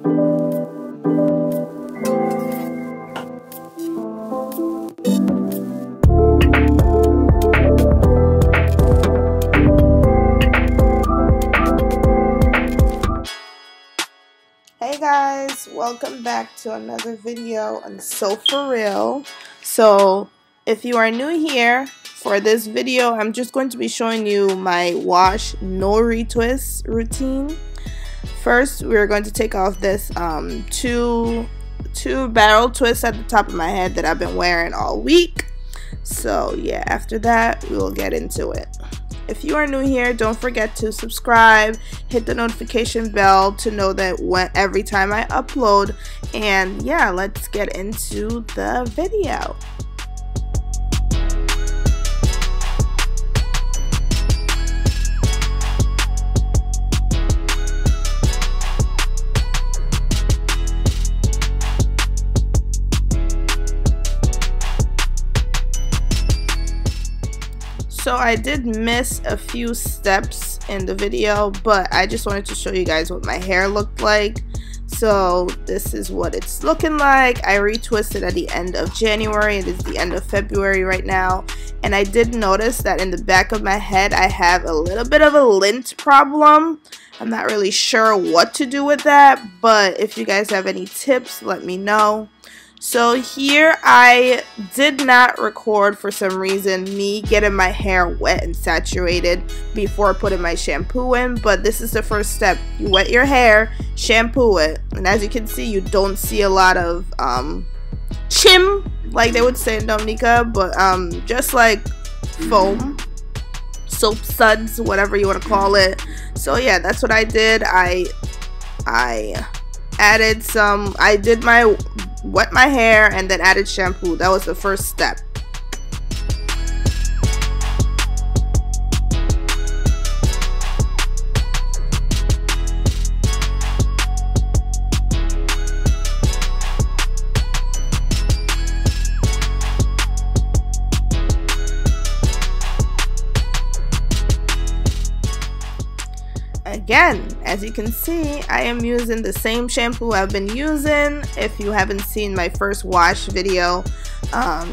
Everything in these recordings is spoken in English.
Hey guys, welcome back to another video on So For Real. So if you are new here, for this video I'm just going to be showing you my wash no-retwist routine. First we're going to take off this two barrel twists at the top of my head that I've been wearing all week. So yeah, after that we will get into it. If you are new here, don't forget to subscribe, hit the notification bell to know that every time I upload. And yeah, let's get into the video. So I did miss a few steps in the video, but I just wanted to show you guys what my hair looked like. So this is what it's looking like. I retwisted at the end of January. It is the end of February right now. And I did notice that in the back of my head I have a little bit of a lint problem. I'm not really sure what to do with that, but if you guys have any tips, let me know. So here I did not record for some reason me getting my hair wet and saturated before putting my shampoo in, but this is the first step. You wet your hair, shampoo it, and as you can see you don't see a lot of chim like they would say in Dominica, but just like foam, soap suds, whatever you want to call it. So yeah, that's what I did. I added some, wet my hair and then added shampoo. That was the first step. Again, as you can see, I am using the same shampoo I've been using. If you haven't seen my first wash video,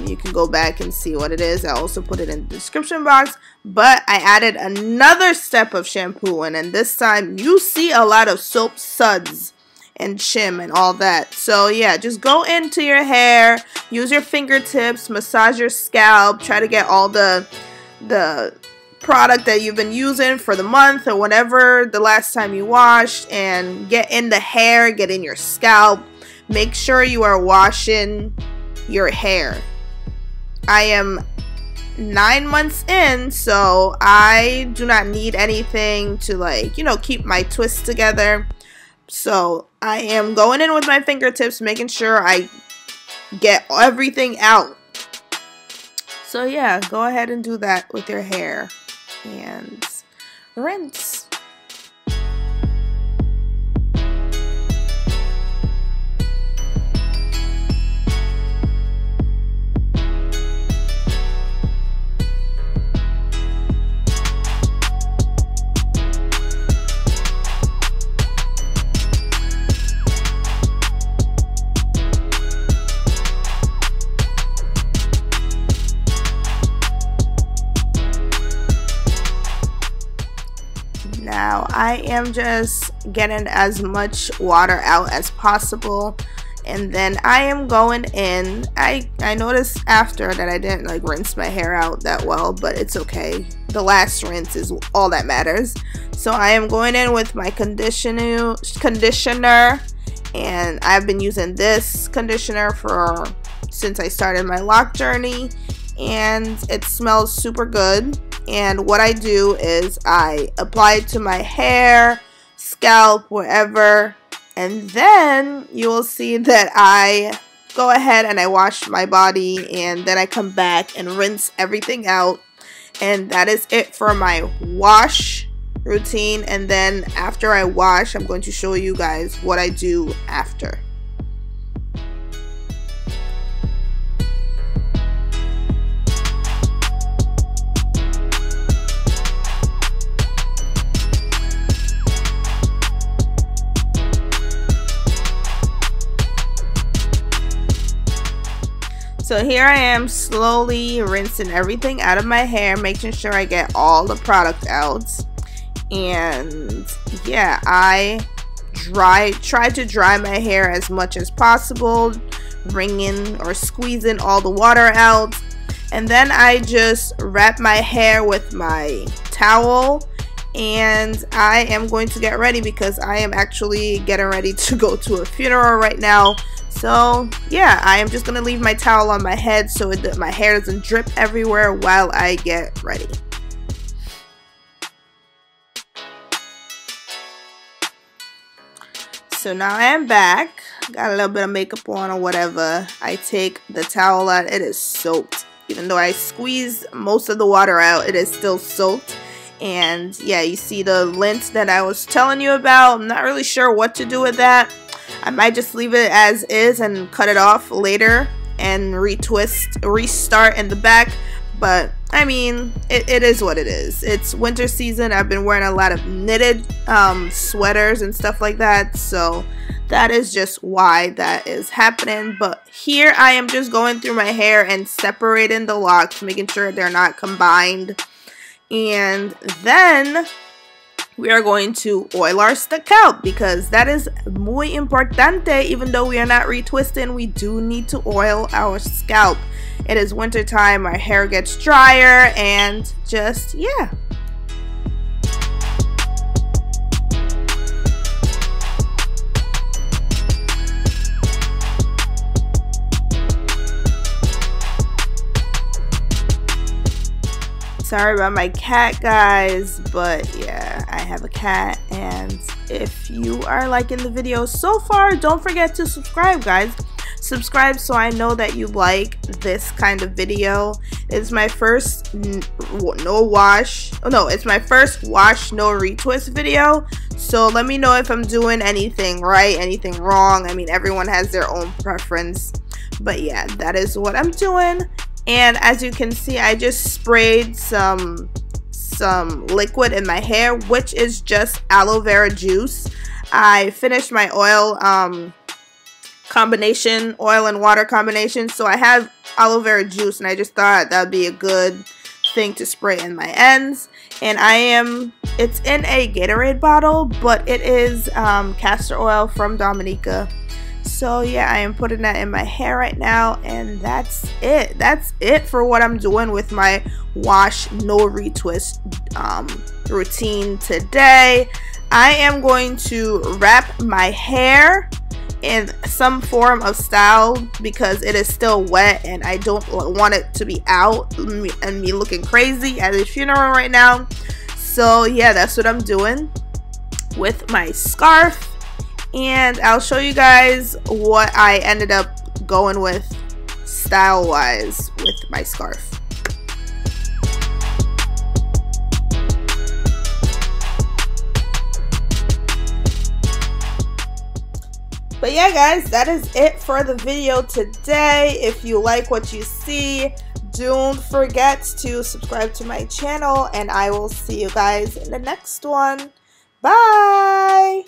you can go back and see what it is. I also put it in the description box, but I added another step of shampoo, and this time you see a lot of soap suds and chim and all that. So yeah, just go into your hair, use your fingertips, massage your scalp, try to get all the product that you've been using for the month or whatever the last time you washed, and get in the hair, get in your scalp. Make sure you are washing your hair. I am 9 months in, so I do not need anything to, like, you know, keep my twists together. So I am going in with my fingertips, making sure I get everything out. So yeah, go ahead and do that with your hair and rinse. Now I am just getting as much water out as possible, and then I am going in. I noticed after that I didn't like rinse my hair out that well, but it's okay. The last rinse is all that matters. So I am going in with my conditioner, and I've been using this conditioner since I started my lock journey, and it smells super good. And what I do is I apply it to my hair, scalp, wherever, and then you will see that I go ahead and I wash my body, and then I come back and rinse everything out. And that is it for my wash routine. And then after I wash, I'm going to show you guys what I do after. So here I am slowly rinsing everything out of my hair, making sure I get all the product out. And yeah, I try to dry my hair as much as possible, wringing or squeezing all the water out. And then I just wrap my hair with my towel, and I am going to get ready because I am actually getting ready to go to a funeral right now. So yeah, I am just gonna leave my towel on my head so my hair doesn't drip everywhere while I get ready. So now I am back, got a little bit of makeup on or whatever. I take the towel out, it is soaked. Even though I squeezed most of the water out, it is still soaked. And yeah, you see the lint that I was telling you about. I'm not really sure what to do with that. I might just leave it as is and cut it off later and restart in the back. But I mean, it is what it is. It's winter season. I've been wearing a lot of knitted sweaters and stuff like that. So that is just why that is happening. But here I am just going through my hair and separating the locks, making sure they're not combined. And then we are going to oil our scalp because that is muy importante. Even though we are not retwisting, we do need to oil our scalp. It is winter time, our hair gets drier, and just yeah. Sorry about my cat, guys, but yeah, I have a cat. And if you are liking the video so far, don't forget to subscribe, guys. Subscribe so I know that you like this kind of video. It's my first it's my first wash no retwist video. So let me know if I'm doing anything right, anything wrong. I mean, everyone has their own preference, but yeah, that is what I'm doing. And as you can see, I just sprayed some liquid in my hair, which is just aloe vera juice. I finished my oil combination, oil and water combination, so I have aloe vera juice, and I just thought that would be a good thing to spray in my ends. And it's in a Gatorade bottle, but it is castor oil from Dominica. So yeah, I am putting that in my hair right now, and that's it. That's it for what I'm doing with my wash no retwist routine today. I am going to wrap my hair in some form of style because it is still wet and I don't want it to be out and me looking crazy at a funeral right now. So yeah, that's what I'm doing with my scarf. And I'll show you guys what I ended up going with style wise with my scarf. But yeah, guys, that is it for the video today. If you like what you see, don't forget to subscribe to my channel, and I will see you guys in the next one. Bye!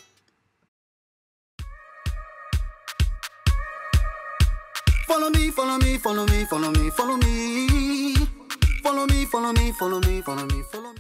Follow me, follow me, follow me, follow me, follow me. Follow me, follow me, follow me, follow me, follow me.